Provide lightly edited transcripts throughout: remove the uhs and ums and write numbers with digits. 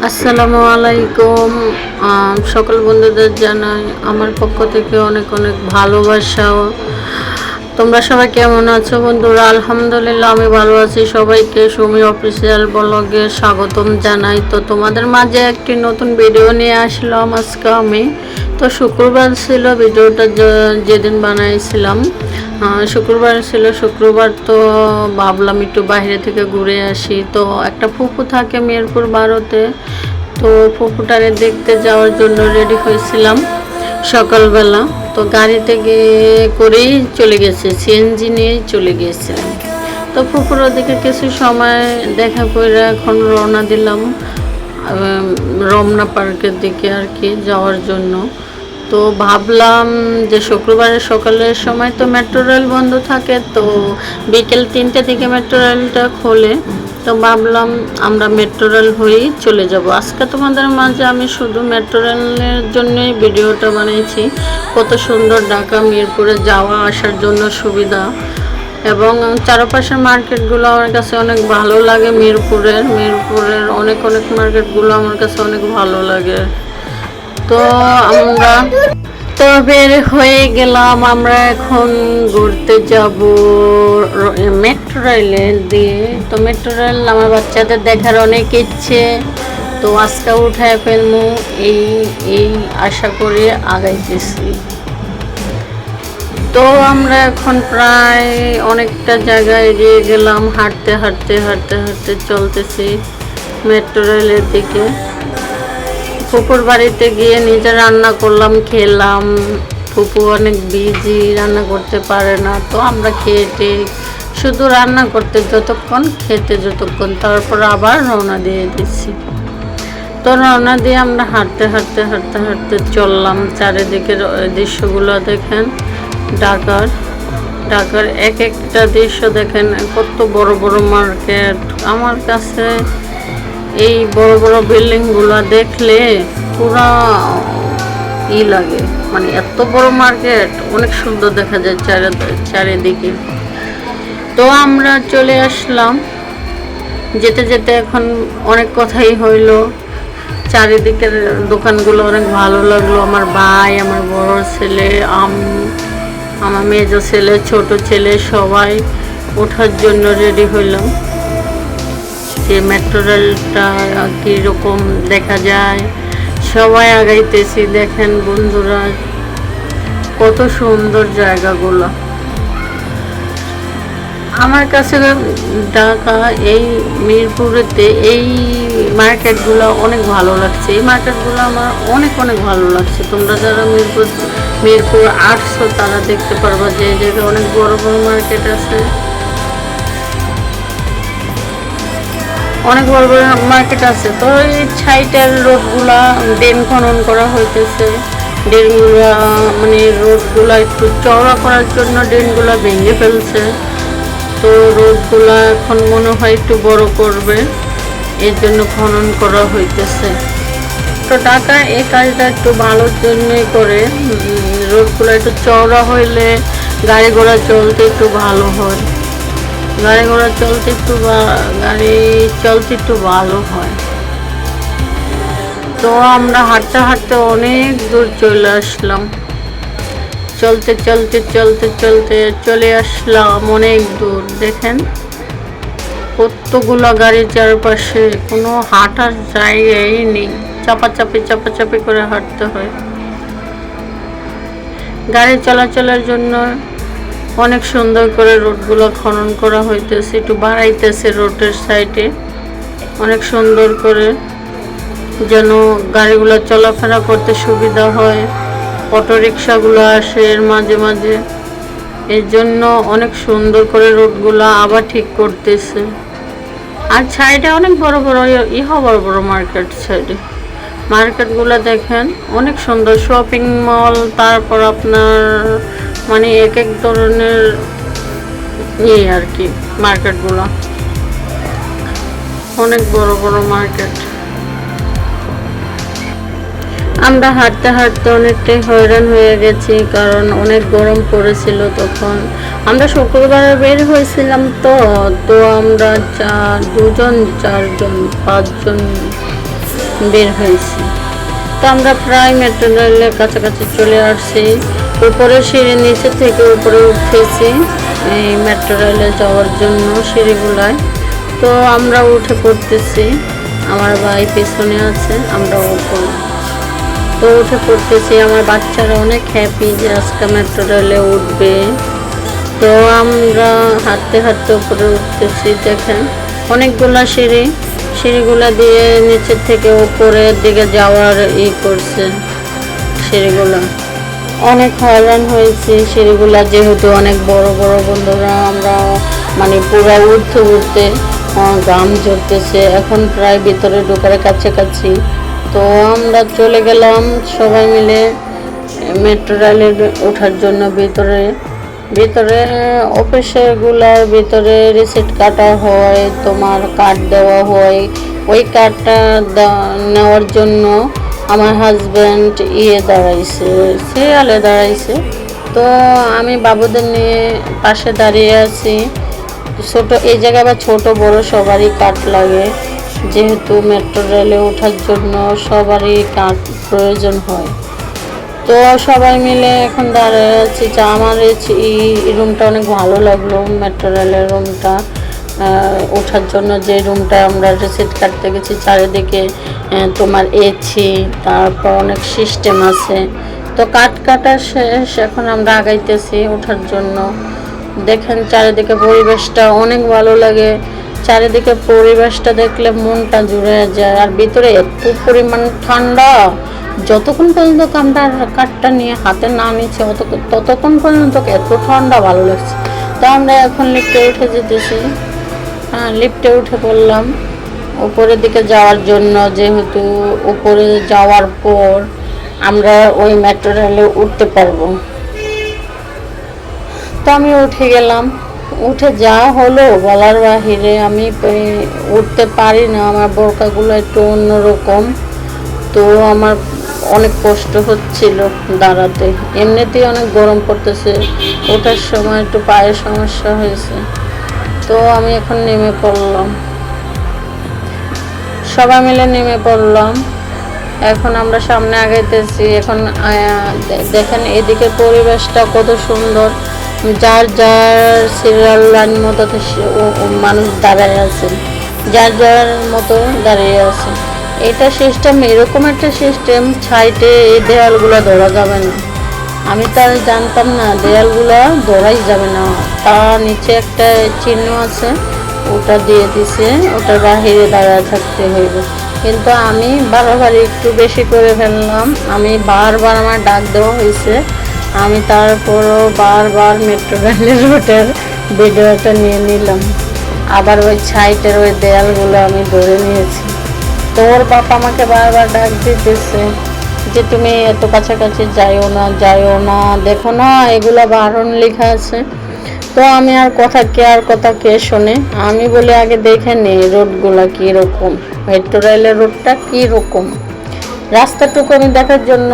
আসসালামু আলাইকুম। সকল বন্ধুদের জানাই আমার পক্ষ থেকে অনেক অনেক ভালোবাসা। তোমরা সবাই কেমন আছো বন্ধুরা? আলহামদুলিল্লাহ আমি ভালো আছি। সবাইকে সুমি অফিসিয়াল ব্লগে স্বাগতম জানাই। তো তোমাদের মাঝে একটি নতুন ভিডিও নিয়ে আসলাম আজকে আমি। তো শুক্রবার ছিল, ভিডিওটা যেদিন বানাইছিলাম শুক্রবার ছিল। শুক্রবার তো ভাবলাম একটু বাইরে থেকে ঘুরে আসি। তো একটা ফুপু থাকে মিরপুর 12-তে, তো ফুপুটারে দেখতে যাওয়ার জন্য রেডি হয়েছিলাম সকালবেলা। তো গাড়িতে করেই চলে গেছে, সিএনজি নিয়েই চলে গিয়েছিলাম। তো ফুপুর ওদিকে কিছু সময় দেখা করে এখন রওনা দিলাম রমনা পার্কের দিকে আর কি যাওয়ার জন্য। তো ভাবলাম যে শুক্রবারের সকালের সময় তো মেট্রো রেল বন্ধ থাকে, তো বিকেল 3টে থেকে মেট্রো রেলটা খোলে। তো ভাবলাম আমরা মেট্রো রেল হয়েই চলে যাব। আজকে তোমাদের মাঝে আমি শুধু মেট্রো রেলের জন্যই ভিডিওটা বানিয়েছি। কত সুন্দর ঢাকা মিরপুরে যাওয়া আসার জন্য সুবিধা, এবং চারপাশের মার্কেটগুলো আমার কাছে অনেক ভালো লাগে। মিরপুরের অনেক অনেক মার্কেটগুলো আমার কাছে অনেক ভালো লাগে। তো আমরা তো বের হয়ে গেলাম, আমরা এখন ঘুরতে যাব মেট্রো রেলে দিয়ে। তো মেট্রো রেল আমার বাচ্চাদের দেখার অনেক ইচ্ছে, তো আজকে উঠায় ফেলবো এই আশা করে আগাইতেছি। তো আমরা এখন প্রায় অনেকটা জায়গায় এগিয়ে গেলাম, হাঁটতে হাঁটতে হাঁটতে হাঁটতে চলতেছি মেট্রো রেলের দিকে। ফুপুর বাড়িতে গিয়ে নিজে রান্না করলাম, খেলাম। ফুপু অনেক বিজি, রান্না করতে পারে না। তো আমরা খেয়ে শুধু রান্না করতে যতক্ষণ, খেতে যতক্ষণ, তারপর আবার রওনা দিয়ে দিচ্ছি। তো রওনা দিয়ে আমরা হাঁটতে হাঁটতে হাঁটতে হাঁটতে চললাম। চারিদিকের দৃশ্যগুলো দেখেন, ঢাকার এক একটা দৃশ্য দেখেন। কত বড় বড় মার্কেট। আমার কাছে এই বড় বড় বিল্ডিংগুলো দেখলে পুরা লাগে, মানে এত বড় মার্কেট, অনেক সুন্দর দেখা যায় চারিদিকে। তো আমরা চলে আসলাম। যেতে যেতে এখন অনেক কথাই হইলো। চারিদিকের দোকানগুলো অনেক ভালো লাগলো। আমার ভাই, আমার বড় ছেলে, আমার মেজো ছেলে, ছোট ছেলে সবাই ওঠার জন্য রেডি হইলাম যে মেট্রো রেলটা কীরকম দেখা যায়। সবাই আগাইতেছি। দেখেন বন্ধুরা কত সুন্দর জায়গাগুলো। আমার কাছে ঢাকা এই মিরপুরেতে এই মার্কেটগুলো অনেক ভালো লাগছে। এই মার্কেটগুলো আমার অনেক অনেক ভালো লাগছে। তোমরা যারা মিরপুর আসছো তারা দেখতে পারবা যে এই জায়গায় অনেক বড় বড় মার্কেট আছে, অনেক বড় বড় মার্কেট আছে। তো এই সাইডের রোডগুলা ড্রেন খনন করা হইতেছে। ড্রেনগুলা মানে রোডগুলা একটু চওড়া করার জন্য ড্রেনগুলা ভেঙে ফেলছে। তো রোডগুলা এখন মনে হয় একটু বড় করবে, এর জন্য খনন করা হইতেছে। তো ঢাকা এই কাজটা একটু ভালোর জন্যই করে। রোডগুলো একটু চওড়া হইলে গাড়ি ঘোড়া চলতে একটু ভালো হয়, গাড়ি চলতে একটু ভালো হয়। তো আমরা হাঁটতে হাঁটতে অনেক দূর চলে আসলাম। চলতে চলতে চলতে চলতে চলে আসলাম অনেক দূর। দেখেন কতগুলো গাড়ির চারপাশে, কোনো হাঁটার জায়গাই নেই। চাপাচাপি করে হাঁটতে হয়। গাড়ি চলাচলের জন্য অনেক সুন্দর করে রোডগুলো খনন করা হইতেছে, একটু বাড়াইতেছে রোডের সাইডে অনেক সুন্দর করে, যেন গাড়িগুলো চলাফেরা করতে সুবিধা হয়। অটো রিক্সাগুলো আসে এর মাঝে মাঝে, এর জন্য অনেক সুন্দর করে রোডগুলো আবার ঠিক করতেছে। আর সাইডে অনেক বড় বড় বড় বড় মার্কেট, সাইডে মার্কেটগুলো দেখেন অনেক সুন্দর। শপিং মল, তারপর আপনার মানে এক এক ধরনের আর কি মার্কেটগুলো, অনেক বড় বড় মার্কেট। আমরা হাঁটতে হাঁটতে অনেকটাই হয়রান হয়ে গেছি, কারণ অনেক গরম পড়েছিল তখন। আমরা শুক্রবারে বের হয়েছিলাম। তো আমরা 2 জন 4 জন 5 জন বের হয়েছি। তো আমরা প্রায় মেট্রো রেলের কাছাকাছি চলে আসছি। উপরে সিঁড়ি নিচে থেকে উপরে উঠেছি এই মেট্রো রেলে যাওয়ার জন্য সিঁড়িগুলায়। তো আমরা উঠে পড়তেছি, আমার ভাই পেছনে আছে, আমরা উপরে তো উঠে পড়তেছি। আমার বাচ্চারা অনেক হ্যাপি যে আজকে মেট্রো রেলে উঠবে। তো আমরা হাঁটতে হাঁটতে উপরে উঠতেছি। দেখেন অনেকগুলা সিঁড়িগুলা দিয়ে নিচের থেকে উপরের দিকে যাওয়ার করছে। সিঁড়িগুলা অনেক হয়রান হয়েছে সিঁড়িগুলা, যেহেতু অনেক বড় বড় বন্ধুরা, আমরা মানে পুরো উঠতে উঠতে গাম ঝরতেছে। এখন প্রায় ভিতরে ঢোকার কাছাকাছি। তো আমরা চলে গেলাম সবাই মিলে মেট্রো রেলে ওঠার জন্য। ভিতরে অফিসেরগুলার ভিতরে রিসিট কাটা হয়, তোমার কার্ড দেওয়া হয়। ওই কার্ডটা নেওয়ার জন্য আমার হাজব্যান্ড সিরিয়ালে দাঁড়াইছে। তো আমি বাবুদের নিয়ে পাশে দাঁড়িয়ে আছি। এই জায়গায় আবার ছোট বড় সবারই কার্ড লাগে, যেহেতু মেট্রো রেলে ওঠার জন্য সবারই কার্ড প্রয়োজন হয়। তো সবাই মিলে এখন দাঁড়িয়ে আছি। আমার এই রুমটা অনেক ভালো লাগলো, মেট্রো রেলের রুমটা ওঠার জন্য। যে রুমটা আমরা রিসিট কাটতে গেছি, চারিদিকে তোমার তারপর অনেক সিস্টেম আছে। তো কাটা শেষ, এখন আমরা আগাইতেছি ওঠার জন্য। দেখেন চারিদিকে পরিবেশটা অনেক ভালো লাগে। চারিদিকে পরিবেশটা দেখলে মনটা জুড়ে যায়। আর ভিতরে এত পরিমাণ ঠান্ডা, যতক্ষণ পর্যন্ত আমরা কাঠটা নিয়ে হাতে না নিচ্ছে ততক্ষণ পর্যন্ত এত ঠান্ডা ভালো লাগছে। তো আমরা এখন লিফটে উঠে যেতেছি। লিফটে উঠে পড়লাম উপরের দিকে যাওয়ার জন্য, যেহেতু উপরে যাওয়ার পর আমরা ওই মেট্রো রেলে উঠতে পারবো। তো আমি উঠে গেলাম। উঠে যা হলো বলার বাহিরে, আমি উঠতে পারি না, আমার বোরকাগুলো একটু অন্যরকম। তো আমার অনেক কষ্ট হচ্ছিল দাঁড়াতে, এমনিতেই অনেক গরম পড়তেছে, ওঠার সময় একটু পায়ের সমস্যা হয়েছে। তো আমি এখন নেমে পড়লাম, সবাই মিলে নেমে পড়লাম। এখন আমরা সামনে আগাইতেছি। এখন দেখেন এদিকে পরিবেশটা কত সুন্দর, যার যার সিরিয়াল লাইন মতো মানুষ দাঁড়ায় আছে, যার যার মতো দাঁড়িয়ে আছে। এটা সিস্টেম, এরকম একটা সিস্টেম, সাইডে এই দেয়ালগুলো ধরা যাবে না। আমি তো আর জানতাম না দেয়ালগুলো ধরাই যাবে না। তার নিচে একটা চিহ্ন আছে, ওটা দিয়ে দিছে, ওটার বাহিরে দাঁড়ায় থাকতে হইবে। কিন্তু আমি বারবার একটু বেশি করে ফেললাম। আমি বারবার আমার ডাক দেওয়া হয়েছে, আমি তারপরও বারবার মেট্রো রেলের রুটের ভিডিওটা নিয়ে নিলাম। আবার ওই সাইডের ওই দেয়ালগুলো আমি ধরে নিয়েছি। তো ওর বাবা আমাকে বারবার ডাক দিতেছে যে তুমি এত কাছাকাছি যাইও না, দেখো না এগুলো বারণ লেখা আছে। তো আমি আর কথা কে শোনে, আমি বলে আগে দেখে নিই রোডগুলো কীরকম, মেট্রো রেলের রোডটা কীরকম। রাস্তাটুকু আমি দেখার জন্য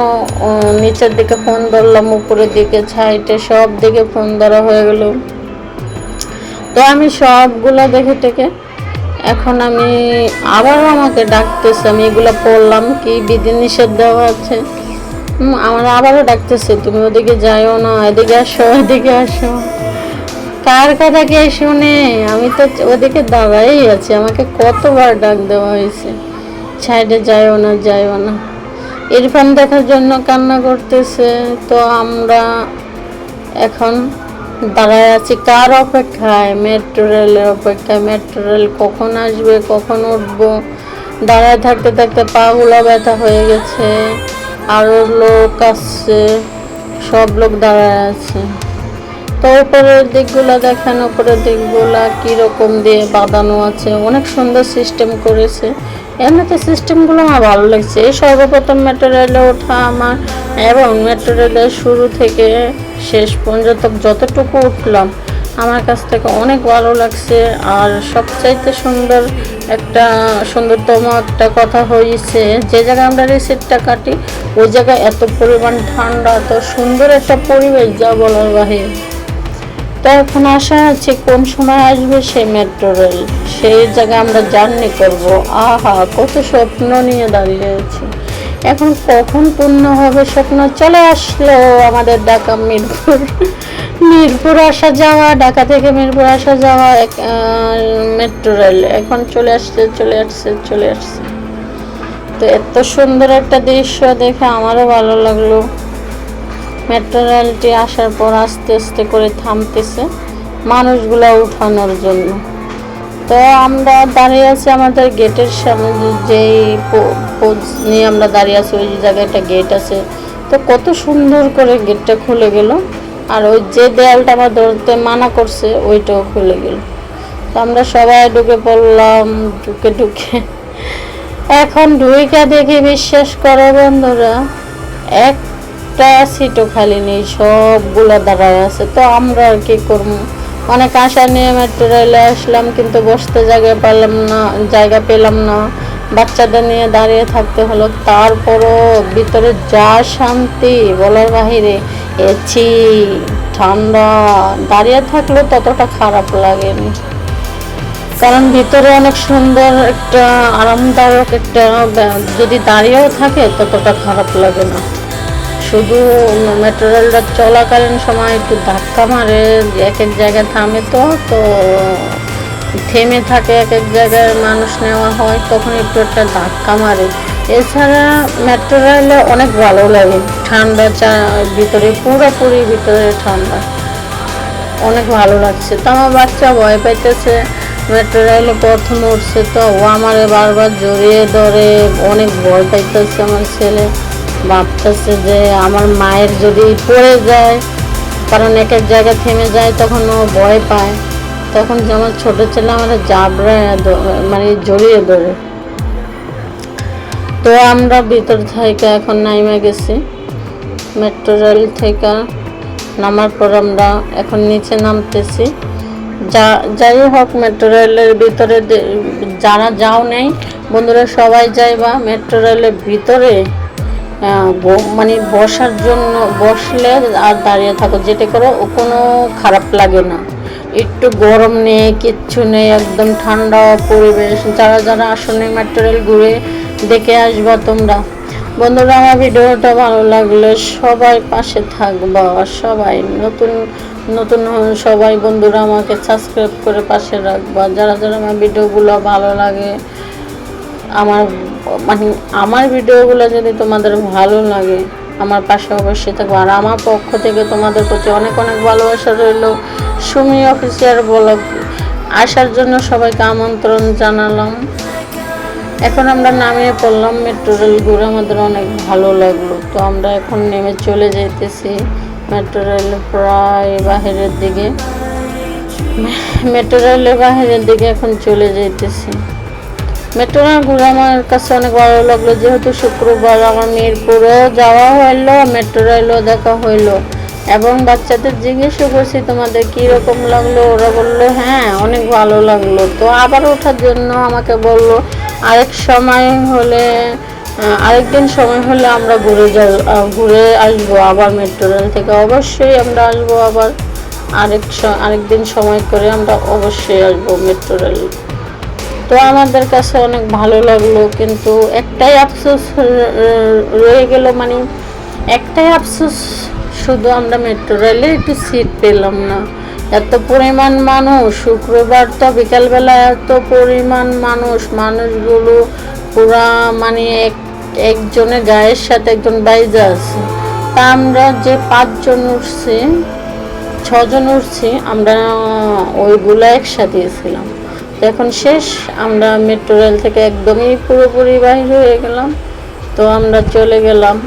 নিচের দিকে ফোন ধরলাম, উপরের দিকে সাইডে সব দিকে ফোন ধরা হয়ে গেল। তো আমি সবগুলো দেখে টেকে এখন আমি আবারও আমাকে ডাকতেছে, আমি এগুলো পড়লাম কি বিধিনিষেধ দেওয়া আছে। আমার আবারও ডাকতেছে তুমি ওদিকে যাইও না, এদিকে আসো। কার কথা কে শুনে, আমি তো ওদিকে দাঁড়াই আছি, আমাকে কতবার ডাক দেওয়া হয়েছে সাইডে যাইও না। ইরফান দেখার জন্য কান্না করতেছে। তো আমরা এখন দাঁড়ায় আছি কার অপেক্ষায়, মেট্রো রেলের অপেক্ষায়। মেট্রো রেল কখন আসবে, কখন উঠবো। দাঁড়ায় থাকতে থাকতে পাগুলো ব্যথা হয়ে গেছে। আরও লোক আসছে, সব লোক দাঁড়ায় আছে। তো উপরের দিকগুলো দেখেন, উপরের দিকগুলা কীরকম দিয়ে বাঁধানো আছে, অনেক সুন্দর সিস্টেম করেছে। এমনিতে সিস্টেমগুলো আমার ভালো লাগছে। এই সর্বপ্রথম মেট্রো রেলে ওঠা আমার, এবং মেট্রো রেলের শুরু থেকে শেষ পর্যন্ত যতটুকু উঠলাম আমার কাছ থেকে অনেক ভালো লাগছে। আর সবচাইতে সুন্দরতম একটা কথা হয়েছে, যে জায়গায় আমরা রিসিটটা কাটি ওই জায়গায় এত পরিমাণ ঠান্ডা, এত সুন্দর একটা পরিবেশ যা বলার বাহিরে। তো এখন আশা আছে কোন সময় আসবে সেই মেট্রো রেল, সেই জায়গায় আমরা জার্নি করব। আহা, কত স্বপ্ন নিয়ে দাঁড়িয়ে আছি, এখন কখন পূর্ণ হবে স্বপ্ন। চলে আসলো আমাদের ঢাকা মিরপুর, মিরপুর আসা যাওয়া, ঢাকা থেকে মিরপুর আসা যাওয়া মেট্রো রেল এখন চলে আসছে। তো এত সুন্দর একটা দৃশ্য দেখে আমারও ভালো লাগলো। মেট্রো রেলটি আসার পর আস্তে আস্তে করে থামতেছে মানুষগুলা উঠানোর জন্য। তো আমরা দাঁড়িয়ে আছি আমাদের গেটের সামনে, যেই পোজ নিয়ে আমরা দাঁড়িয়ে আছি ওই জায়গায় একটা গেট আছে। তো কত সুন্দর করে গেটটা খুলে গেল, আর ওই যে দেয়ালটা আমার ধরতে মানা করছে ওইটাও খুলে গেল। তো আমরা সবাই ঢুকে পড়লাম। ঢুকে এখন ঢুইকা দেখি, বিশ্বাস করো বন্ধুরা, একটা সিটও খালি নেই, সবগুলো দাঁড়ায় আছে। তো আমরা আর কি করবো, অনেক আশা নিয়ে মেট্রো রেলে আসলাম, কিন্তু বসতে জায়গা পেলাম না। বাচ্চাদের নিয়ে দাঁড়িয়ে থাকতে হলো। তারপরও ভিতরে যা শান্তি বলার বাহিরে, এসি ঠান্ডা, দাঁড়িয়ে থাকলেও ততটা খারাপ লাগেনি, কারণ ভিতরে অনেক সুন্দর একটা আরামদায়ক একটা, যদি দাঁড়িয়েও থাকে ততটা খারাপ লাগে না। শুধু মেট্রো রেলটা চলাকালীন সময় একটু ধাক্কা মারে, এক এক জায়গায় থামে, তো থেমে থাকে, এক এক জায়গায় মানুষ নেওয়া হয়, তখন একটু একটা ধাক্কা মারে। এছাড়া মেট্রো রেলে অনেক ভালো লাগে, ঠান্ডা ভিতরে, পুরোপুরি ভিতরে ঠান্ডা, অনেক ভালো লাগছে। তো আমার বাচ্চা ভয় পাইতেছে, মেট্রো রেলে প্রথম উঠছে, তো ও আমারে বারবার জড়িয়ে ধরে, অনেক ভয় পাইতেছে আমার ছেলে, ভাবতেছে যে আমার মায়ের যদি পড়ে যায়, কারণ এক এক জায়গায় থেমে যায়, তখন ও ভয় পায়। তখন যে আমার ছোটো ছেলে আমার জাবড়ায় মানে জড়িয়ে ধরে। তো আমরা ভিতর থেকে এখন নাইমে গেছি, মেট্রো রেল থেকে নামার পর আমরা এখন নিচে নামতেছি। যাই হোক, মেট্রো রেলের ভিতরে যারা যাও নেই বন্ধুরা, সবাই যাইবা মেট্রো রেলের ভিতরে, মানে বসার জন্য, বসলে আর দাঁড়িয়ে থাকো যেটা করো, কোনো খারাপ লাগে না, একটু গরম নেই, কিচ্ছু নেই, একদম ঠান্ডা পরিবেশ। যারা আসলে মেট্রো রেল ঘুরে দেখে আসবা তোমরা। বন্ধুরা, আমার ভিডিওটা ভালো লাগলে সবাই পাশে থাকবা, সবাই নতুন সবাই বন্ধুরা আমাকে সাবস্ক্রাইব করে পাশে রাখবা। যারা আমার ভিডিওগুলো ভালো লাগে, আমার ভিডিওগুলো যদি তোমাদের ভালো লাগে, আমার পাশে অবশ্যই থাকবো। আর আমার পক্ষ থেকে তোমাদের প্রতি অনেক অনেক ভালোবাসা রইল। সুমি অফিসিয়াল ব্লগ আসার জন্য সবাইকে আমন্ত্রণ জানালাম। এখন আমরা নামিয়ে পড়লাম, মেট্রো রেল ঘুরে আমাদের অনেক ভালো লাগলো। তো আমরা এখন নেমে চলে যাইতেছি মেট্রো রেলের প্রায় বাহিরের দিকে, এখন চলে যাইতেছি। মেট্রো রেল ঘুরে আমার কাছে অনেক ভালো লাগলো, যেহেতু শুক্রবার আমার মিরপুরেও যাওয়া হইলো, মেট্রো রেলও দেখা হইলো, এবং বাচ্চাদের জিজ্ঞেসও করছি তোমাদের কীরকম লাগলো, ওরা বললো হ্যাঁ অনেক ভালো লাগলো। তো আবার ওঠার জন্য আমাকে বললো আরেকদিন সময় হলে আমরা ঘুরে আসবো আবার মেট্রো রেল থেকে। অবশ্যই আমরা আসবো আবার, আরেকদিন সময় করে আমরা অবশ্যই আসবো মেট্রো রেল। তো আমাদের কাছে অনেক ভালো লাগলো, কিন্তু একটাই আফসোস রয়ে গেল, মানে একটাই আফসোস, শুধু আমরা মেট্রো রেলে একটু সিট পেলাম না। এত পরিমাণ মানুষ, শুক্রবার তো বিকালবেলা এত পরিমাণ মানুষগুলো পুরা, মানে একজনের গায়ের সাথে একজন বাইজা আছে। তা আমরা যে 5 জন উঠছি, 6 জন উঠছি, আমরা ওইগুলো একসাথে ছিলাম। এখন শেষ, আমরা মেট্রো রেল থেকে একদমই পুরোপুরি বাইরে হয়ে গেলাম। তো আমরা চলে গেলাম,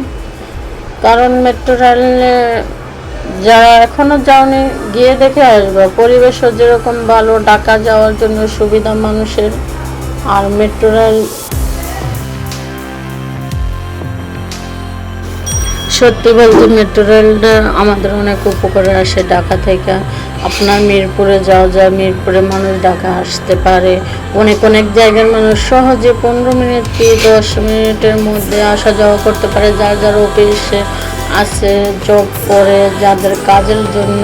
কারণ মেট্রো রেলে যারা এখনও যাওনি গিয়ে দেখে আসবে, পরিবেশও যেরকম ভালো, ঢাকা যাওয়ার জন্য সুবিধা মানুষের। আর মেট্রো রেল সত্যি বলতে মেট্রো রেলটা আমাদের অনেক উপকারে আসে ঢাকা থেকে। আপনার মিরপুরে যাওয়া যায়, মিরপুরে মানুষ ঢাকা আসতে পারে। অনেক অনেক জায়গার মানুষ সহজে 15 মিনিট কি 10 মিনিটের মধ্যে আসা যাওয়া করতে পারে, যার যার অফিসে আছে, জব করে, যাদের কাজের জন্য।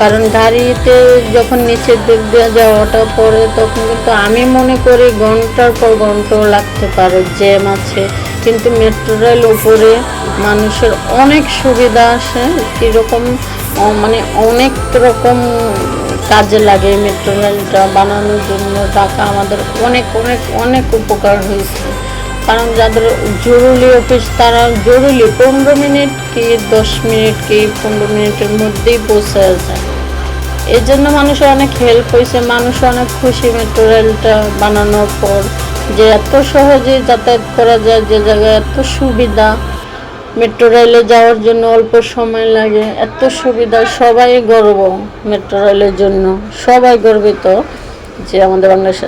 কারণ গাড়িতে যখন নিচের দিক দিয়ে যাওয়াটা পড়ে তখন কিন্তু আমি মনে করি ঘন্টার পর ঘন্টাও লাগতে পারে, জ্যাম আছে। কিন্তু মেট্রো রেল উপরে মানুষের অনেক সুবিধা আসে, কীরকম মানে অনেক রকম কাজে লাগে। মেট্রো রেলটা বানানোর জন্য ঢাকা আমাদের অনেক অনেক অনেক উপকার হয়েছে। কারণ যাদের জরুরি অফিস তারা জরুরি 15 মিনিট কি 10 মিনিট কি 15 মিনিটের মধ্যেই পৌঁছে যায়। এই জন্য মানুষের অনেক হেল্প হয়েছে, মানুষ অনেক খুশি মেট্রো রেলটা বানানোর পর, যে এত সহজে যাতায়াত করা যায়, যে জায়গায় এত সুবিধা। মেট্রো রেলে যাওয়ার জন্য অল্প সময় লাগে, এত সুবিধা। সবাই গর্ব মেট্রো রেলের জন্য, সবাই গর্বিত যে আমাদের বাংলাদেশ